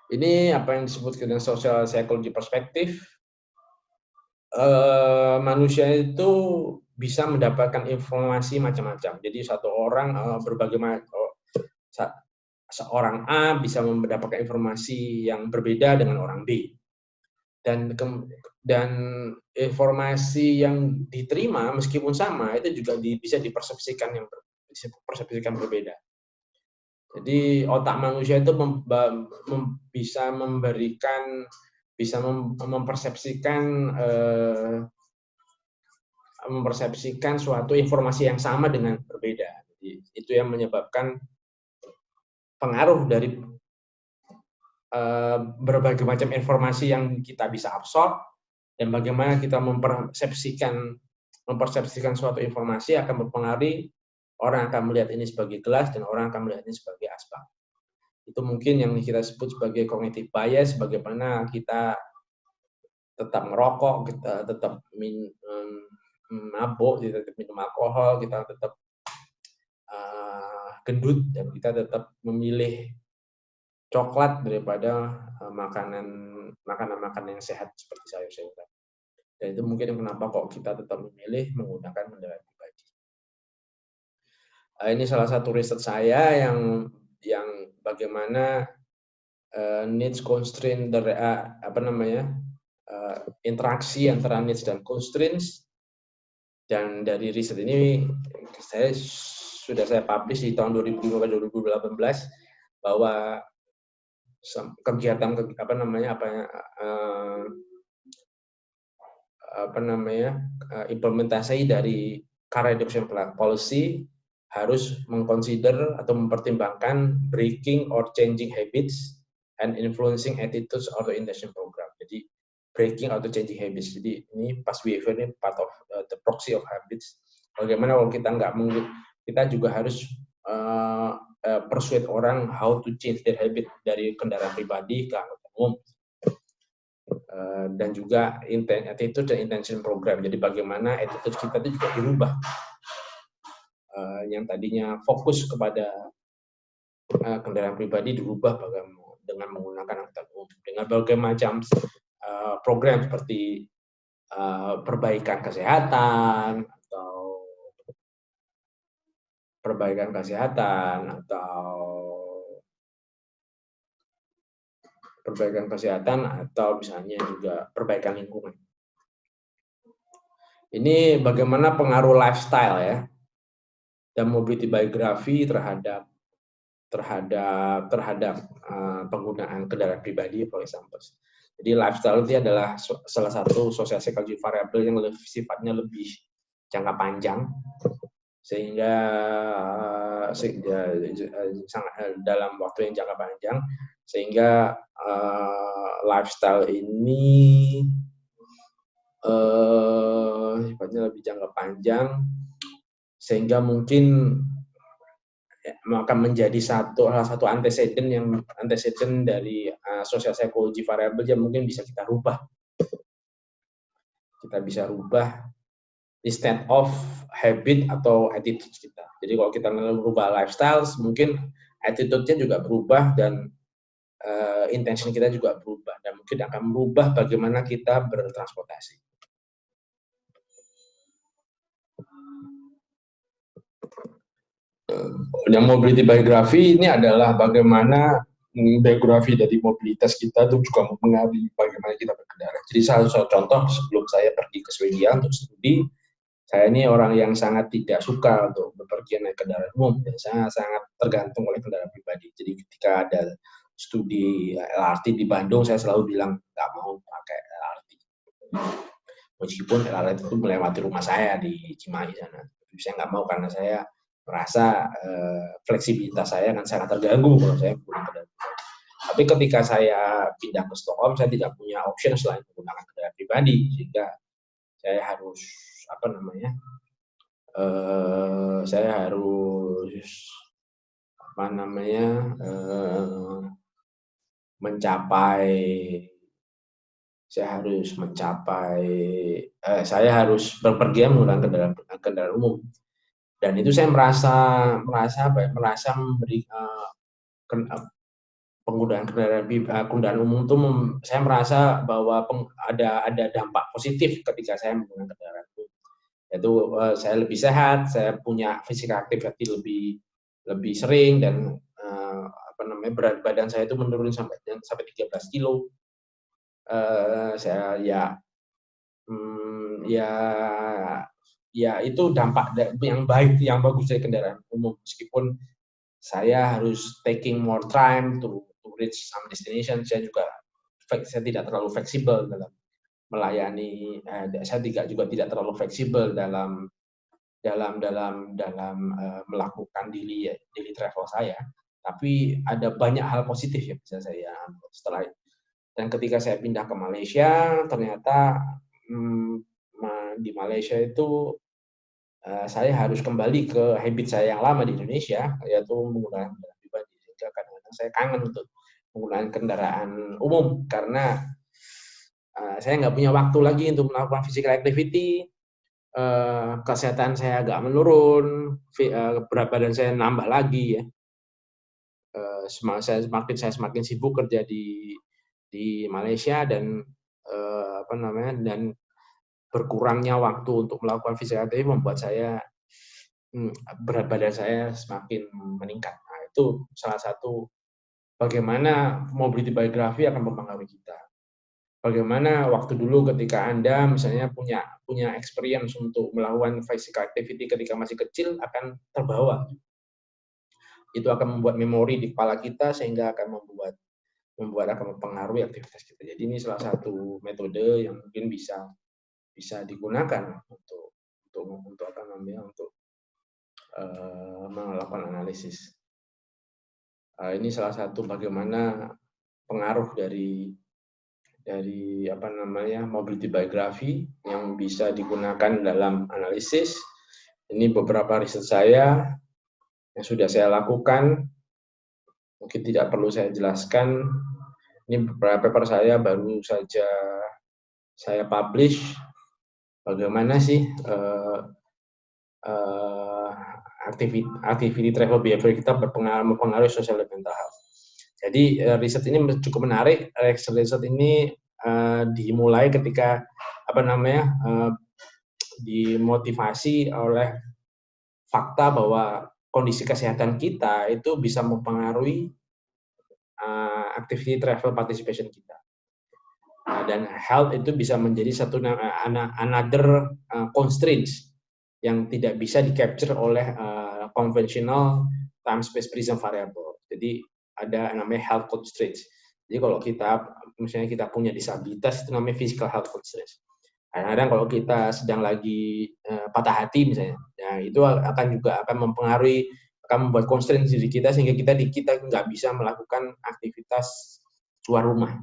Ini apa yang disebut dengan social psychology perspektif. Manusia itu bisa mendapatkan informasi macam-macam. Jadi satu orang berbagai seorang A bisa mendapatkan informasi yang berbeda dengan orang B, dan dan informasi yang diterima meskipun sama itu juga bisa dipersepsikan berbeda. Jadi otak manusia itu bisa memberikan, bisa mempersepsikan suatu informasi yang sama dengan berbeda. Jadi itu yang menyebabkan pengaruh dari berbagai macam informasi yang kita bisa absorb, dan bagaimana kita mempersepsikan suatu informasi akan mempengaruhi orang akan melihat ini sebagai gelas dan orang akan melihat ini sebagai aspal. Itu mungkin yang kita sebut sebagai cognitive bias, bagaimana kita tetap merokok, kita tetap mabuk, kita tetap minum alkohol, kita tetap gendut, dan kita tetap memilih coklat daripada makanan yang sehat seperti sayur-sayuran. Dan itu mungkin kenapa kok kita tetap memilih menggunakan kendaraan pribadi. Ini salah satu riset saya yang bagaimana needs constraint interaksi antara needs dan constraints. Dan dari riset ini sudah saya publish di tahun 2015-2018 bahwa kegiatan implementasi dari car reduction policy harus mengconsider atau mempertimbangkan breaking or changing habits and influencing attitudes or intention program. Jadi breaking atau changing habits. Jadi ini past behavior ini part of the proxy of habits. Bagaimana kalau kita juga harus persuade orang how to change their habit dari kendaraan pribadi ke angkutan umum. Dan juga attitude dan intention program. Jadi bagaimana attitude kita itu juga dirubah. Yang tadinya fokus kepada kendaraan pribadi dirubah dengan menggunakan angkutan umum. Dengan berbagai macam program seperti perbaikan kesehatan atau misalnya juga perbaikan lingkungan. Ini bagaimana pengaruh lifestyle ya dan mobility biography terhadap penggunaan kendaraan pribadi, for example. Jadi lifestyle itu adalah salah satu social psychology variable yang sifatnya lebih jangka panjang, sehingga dalam waktu yang jangka panjang, sehingga lifestyle ini sifatnya lebih jangka panjang, sehingga mungkin akan menjadi salah satu antecedent dari social psychology variable yang mungkin bisa kita rubah. Kita bisa rubah instead of habit atau attitude kita. Jadi kalau kita merubah lifestyle, mungkin attitude-nya juga berubah dan intention kita juga berubah, dan mungkin akan merubah bagaimana kita bertransportasi. Yang mobility biography ini adalah bagaimana biografi dari mobilitas kita itu juga mempengaruhi bagaimana kita berkendara. Jadi salah satu contoh, sebelum saya pergi ke Swedia untuk studi, saya ini orang yang sangat tidak suka untuk bepergian naik kendaraan umum, dan saya sangat tergantung oleh kendaraan pribadi. Jadi ketika ada studi LRT di Bandung, saya selalu bilang nggak mau pakai LRT. Meskipun LRT itu melewati rumah saya di Cimahi sana, saya nggak mau karena saya merasa fleksibilitas saya akan sangat terganggu kalau saya pulang kendaraan pribadi. Tapi ketika saya pindah ke Stockholm, saya tidak punya option selain menggunakan kendaraan pribadi, sehingga saya harus saya harus berpergian menggunakan kendaraan umum. Dan itu saya merasa kendaraan umum itu saya merasa bahwa ada dampak positif ketika saya menggunakan kendaraan umum. Yaitu saya lebih sehat, saya punya physical activity lebih sering, dan berat badan saya itu menurun sampai 13 kilo. Saya ya itu dampak yang baik, yang bagus dari kendaraan umum, meskipun saya harus taking more time to reach some destination. Saya tidak terlalu fleksibel dalam melayani, saya juga tidak terlalu fleksibel dalam melakukan daily travel saya. Tapi ada banyak hal positif yang bisa saya ambil setelah itu. Dan ketika saya pindah ke Malaysia, ternyata di Malaysia itu saya harus kembali ke habit saya yang lama di Indonesia, yaitu menggunakan kendaraan pribadi. Sehingga kadang-kadang saya kangen untuk menggunakan kendaraan umum, karena saya nggak punya waktu lagi untuk melakukan physical activity, kesehatan saya agak menurun, berat badan saya nambah lagi ya. Saya semakin sibuk kerja di Malaysia, dan dan berkurangnya waktu untuk melakukan physical activity membuat saya berat badan saya semakin meningkat. Nah, itu salah satu bagaimana mobility biography akan mempengaruhi kita. Bagaimana waktu dulu ketika Anda misalnya punya experience untuk melakukan physical activity ketika masih kecil akan terbawa. Itu akan membuat memori di kepala kita, sehingga akan akan mempengaruhi aktivitas kita. Jadi ini salah satu metode yang mungkin bisa digunakan untuk melakukan analisis. Ini salah satu bagaimana pengaruh dari mobility biography yang bisa digunakan dalam analisis. Ini beberapa riset saya yang sudah saya lakukan, mungkin tidak perlu saya jelaskan. Ini beberapa paper saya baru saja saya publish. Bagaimana sih activity travel behavior kita mempengaruhi social dan mental health. Jadi riset ini cukup menarik. Riset ini dimulai ketika dimotivasi oleh fakta bahwa kondisi kesehatan kita itu bisa mempengaruhi activity travel participation kita. Dan health itu bisa menjadi satu another constraints yang tidak bisa di-capture oleh conventional time-space prism variable. Jadi ada namanya health constraints. Jadi kalau misalnya kita punya disabilitas, itu namanya physical health constraints. Kadang-kadang kalau kita sedang lagi patah hati misalnya, ya itu akan mempengaruhi, akan membuat constraint diri kita, sehingga kita nggak bisa melakukan aktivitas luar rumah.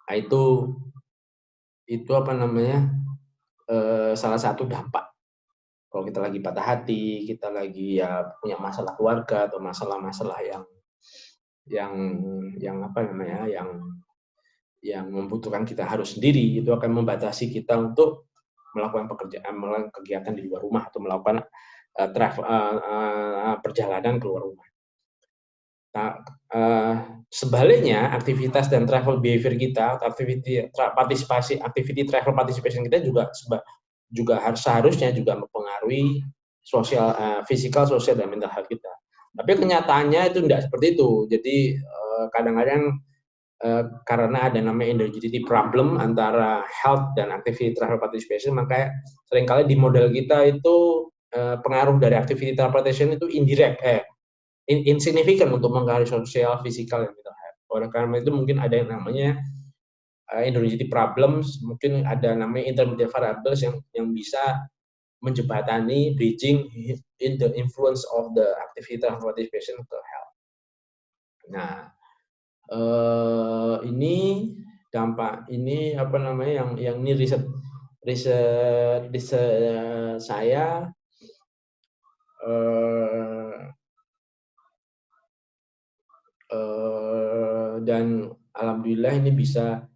Nah, itu salah satu dampak. Kalau kita lagi patah hati, kita lagi punya masalah keluarga atau masalah-masalah yang membutuhkan kita harus sendiri, itu akan membatasi kita untuk melakukan kegiatan di luar rumah atau melakukan perjalanan keluar rumah. Nah, sebaliknya aktivitas dan travel behavior kita, activity travel participation kita juga seharusnya juga mempengaruhi physical, social, dan mental health kita. Tapi kenyataannya itu tidak seperti itu. Jadi kadang-kadang karena ada namanya integrity problem antara health dan activity travel participation, maka seringkali di model kita itu pengaruh dari activity travel participation itu insignifikan untuk mengaruhi sosial, fisikal, dan mental health. Oleh karena itu mungkin ada yang namanya integrity problems, mungkin ada namanya intermediate variables yang bisa menjembatani bridging in the influence of the activity travel participation to health. Nah, ini dampak ini yang ini riset saya dan alhamdulillah ini bisa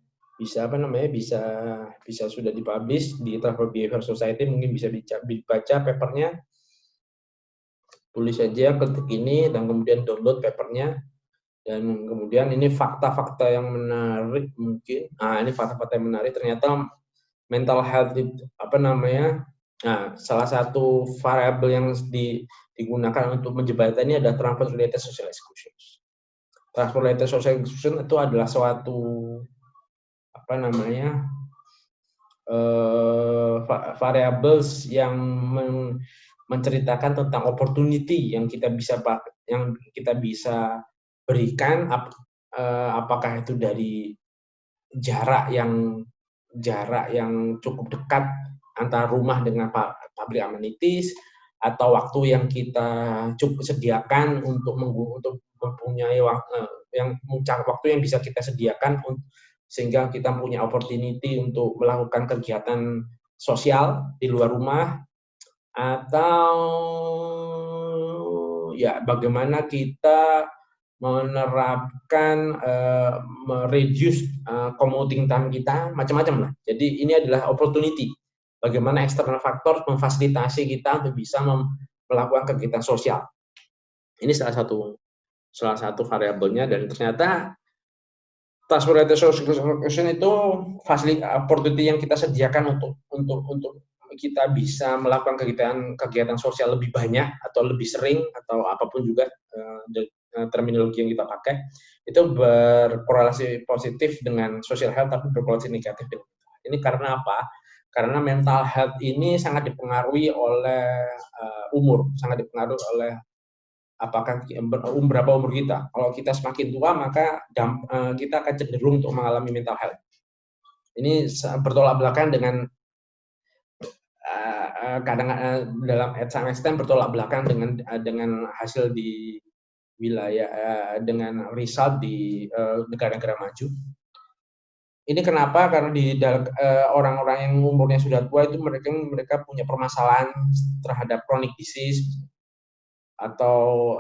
sudah dipublish di Travel Behavior Society. Mungkin bisa dibaca papernya, tulis saja, ketik ini, dan kemudian download papernya. Dan kemudian ini fakta-fakta yang menarik mungkin. Nah, ini fakta-fakta yang menarik ternyata mental health itu apa namanya? Nah, salah satu variabel yang digunakan untuk menjembatani adalah transfer related social exclusion. Transfer related social exclusion itu adalah suatu apa namanya? Variables yang menceritakan tentang opportunity yang kita bisa berikan, apakah itu dari jarak yang cukup dekat antara rumah dengan public amenities, atau waktu yang kita cukup sediakan untuk mempunyai waktu yang bisa kita sediakan sehingga kita punya opportunity untuk melakukan kegiatan sosial di luar rumah, atau ya bagaimana kita menerapkan mereduce commuting time kita, macam-macam lah. Jadi ini adalah opportunity. Bagaimana eksternal faktor memfasilitasi kita untuk bisa melakukan kegiatan sosial. Ini salah satu variabelnya, dan ternyata transfer related social exclusion itu opportunity yang kita sediakan untuk kita bisa melakukan kegiatan sosial lebih banyak atau lebih sering atau apapun juga terminologi yang kita pakai, itu berkorelasi positif dengan social health tapi berkorelasi negatif. Ini karena apa? Karena mental health ini sangat dipengaruhi oleh umur, sangat dipengaruhi oleh apakah berapa umur kita. Kalau kita semakin tua, maka kita akan cenderung untuk mengalami mental health. Ini bertolak belakang dengan kadang dalam some extent bertolak belakang dengan hasil di wilayah dengan result di negara-negara maju. Ini kenapa? Karena di orang-orang yang umurnya sudah tua itu mereka punya permasalahan terhadap chronic disease atau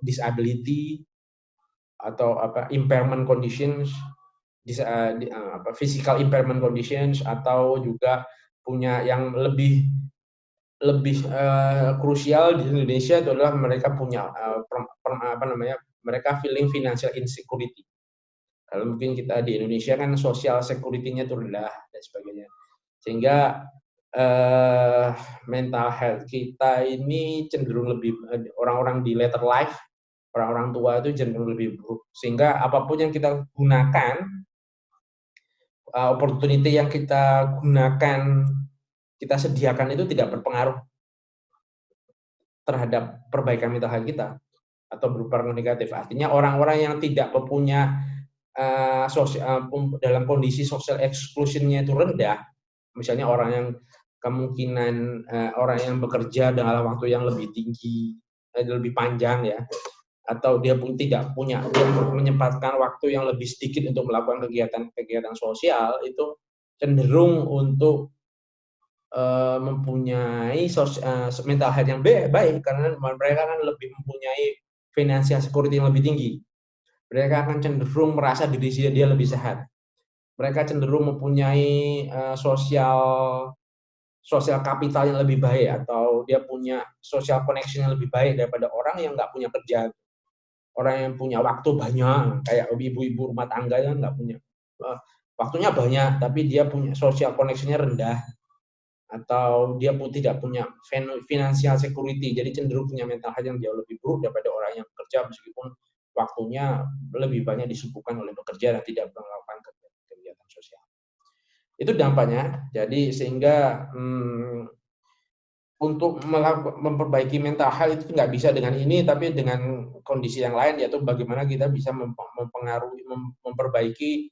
disability atau impairment conditions, physical impairment conditions, atau juga punya yang lebih krusial di Indonesia itu adalah mereka punya mereka feeling financial insecurity. Kalau mungkin kita di Indonesia kan social security-nya itu rendah dan sebagainya, sehingga mental health kita ini cenderung lebih, orang-orang di later life, orang-orang tua itu cenderung lebih buruk, sehingga apapun yang kita gunakan, opportunity yang kita gunakan, kita sediakan itu tidak berpengaruh terhadap perbaikan mental health kita atau berpengaruh negatif. Artinya orang-orang yang tidak mempunyai dalam kondisi social exclusion-nya itu rendah, misalnya orang yang kemungkinan orang yang bekerja dalam waktu yang lebih tinggi, lebih panjang ya, atau dia pun tidak punya, dia menyempatkan waktu yang lebih sedikit untuk melakukan kegiatan sosial, itu cenderung untuk mempunyai mental health yang baik karena mereka kan lebih mempunyai financial security yang lebih tinggi. Mereka akan cenderung merasa diri dia lebih sehat. Mereka cenderung mempunyai sosial kapital yang lebih baik, atau dia punya social connection yang lebih baik daripada orang yang nggak punya kerja. Orang yang punya waktu banyak, kayak ibu-ibu rumah tangga yang nggak punya waktunya banyak, tapi dia punya social connection-nya rendah, atau dia pun tidak punya financial security, jadi cenderung punya mental health yang jauh lebih buruk daripada orang yang bekerja meskipun waktunya lebih banyak disuguhkan oleh bekerja dan tidak melakukan kegiatan sosial. Itu dampaknya. Jadi sehingga untuk memperbaiki mental health itu nggak bisa dengan ini, tapi dengan kondisi yang lain, yaitu bagaimana kita bisa memperbaiki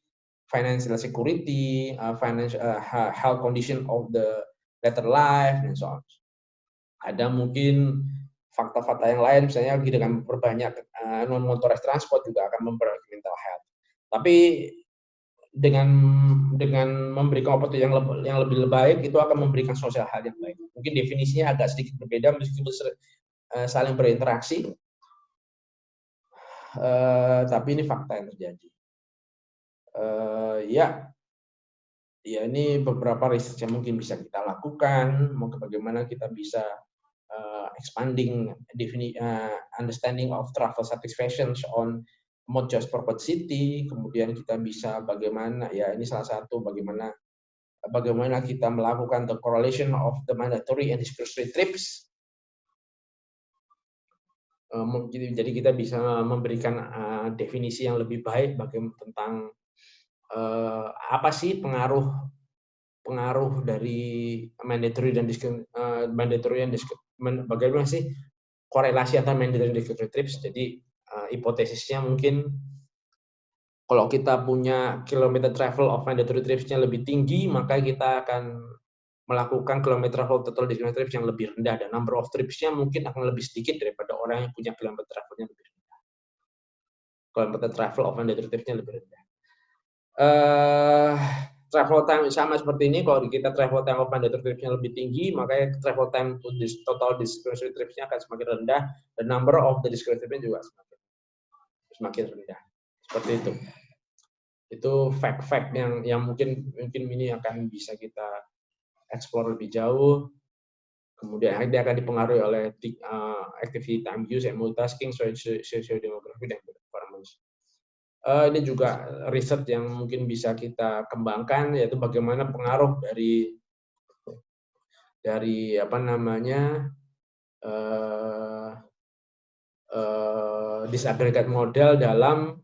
financial security, financial health condition of the later life, dan so on. Ada mungkin fakta-fakta yang lain, misalnya dengan berbanyak non-motorized transport juga akan memperbaiki mental health. Tapi dengan memberikan opportunity yang lebih baik, itu akan memberikan social health yang baik. Mungkin definisinya agak sedikit berbeda meskipun saling berinteraksi, tapi ini fakta yang terjadi. Ya ini beberapa riset yang mungkin bisa kita lakukan, bagaimana kita bisa expanding understanding of travel satisfaction on not just purpose city. Kemudian kita bisa bagaimana, ya ini salah satu bagaimana kita melakukan the correlation of the mandatory and discretionary trips. Jadi kita bisa memberikan definisi yang lebih baik tentang apa sih pengaruh dari mandatory dan bagaimana sih korelasi antara mandatory dan discretionary trips. Jadi hipotesisnya mungkin kalau kita punya kilometer travel of mandatory trips-nya lebih tinggi, maka kita akan melakukan kilometer travel total discretionary trips yang lebih rendah, dan number of trips-nya mungkin akan lebih sedikit daripada orang yang punya kilometer travel-nya lebih rendah. Kilometer travel of mandatory trips-nya lebih rendah. Travel time sama seperti ini, kalau kita travel time of mandatory trips-nya lebih tinggi, maka travel time to total discretionary trips-nya akan semakin rendah, dan number of the discretionary trips-nya juga semakin rendah. Seperti itu. Itu fact-fact yang mungkin ini akan bisa kita explore lebih jauh. Kemudian dia akan dipengaruhi oleh activity time use and multitasking, socio-demografi, dan performance. Ini juga riset yang mungkin bisa kita kembangkan, yaitu bagaimana pengaruh dari apa namanya disaggregate model dalam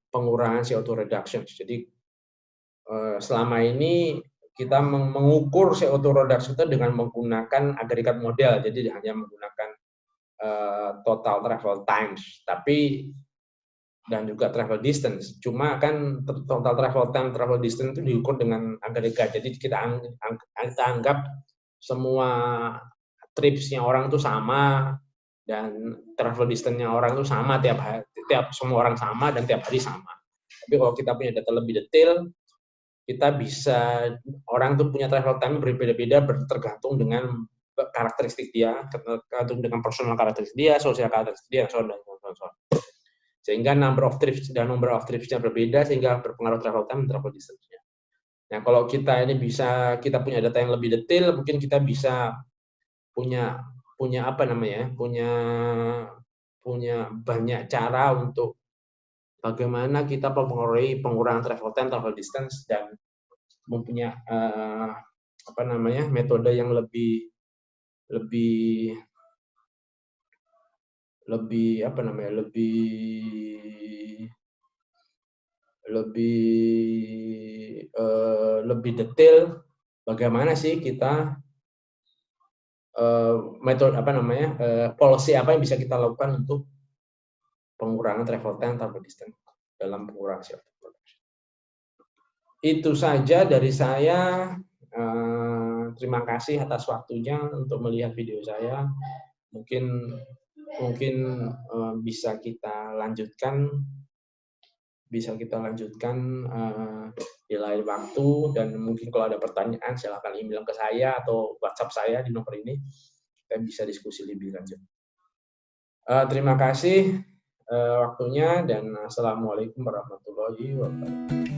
pengurangan CO2 reduction. Jadi selama ini kita mengukur CO2 reduction itu dengan menggunakan agregat model, jadi hanya menggunakan total travel times, dan juga travel distance. Cuma kan total travel time, travel distance itu diukur dengan agregat. Jadi kita anggap semua trips-nya orang itu sama, dan travel distance-nya orang itu sama semua orang sama dan tiap hari sama. Tapi kalau kita punya data lebih detail, kita bisa, orang tuh punya travel time berbeda-beda tergantung dengan karakteristik dia, tergantung dengan personal karakteristik dia, sosial karakteristik dia, dan so on. Sehingga number of trips-nya berbeda, sehingga berpengaruh travel time dan travel distance-nya. Nah, kalau kita kita punya data yang lebih detail, mungkin kita bisa punya banyak cara untuk bagaimana kita mempengaruhi pengurangan travel time, travel distance, dan mempunyai metode yang lebih detail. Bagaimana sih kita policy apa yang bisa kita lakukan untuk pengurangan travel time, travel distance dalam pengurangan CO2 production. Itu saja dari saya. Terima kasih atas waktunya untuk melihat video saya. Mungkin bisa kita lanjutkan di lain waktu, dan mungkin kalau ada pertanyaan silakan email ke saya atau WhatsApp saya di nomor ini. Kita bisa diskusi lebih lanjut. Terima kasih waktunya, dan assalamualaikum warahmatullahi wabarakatuh.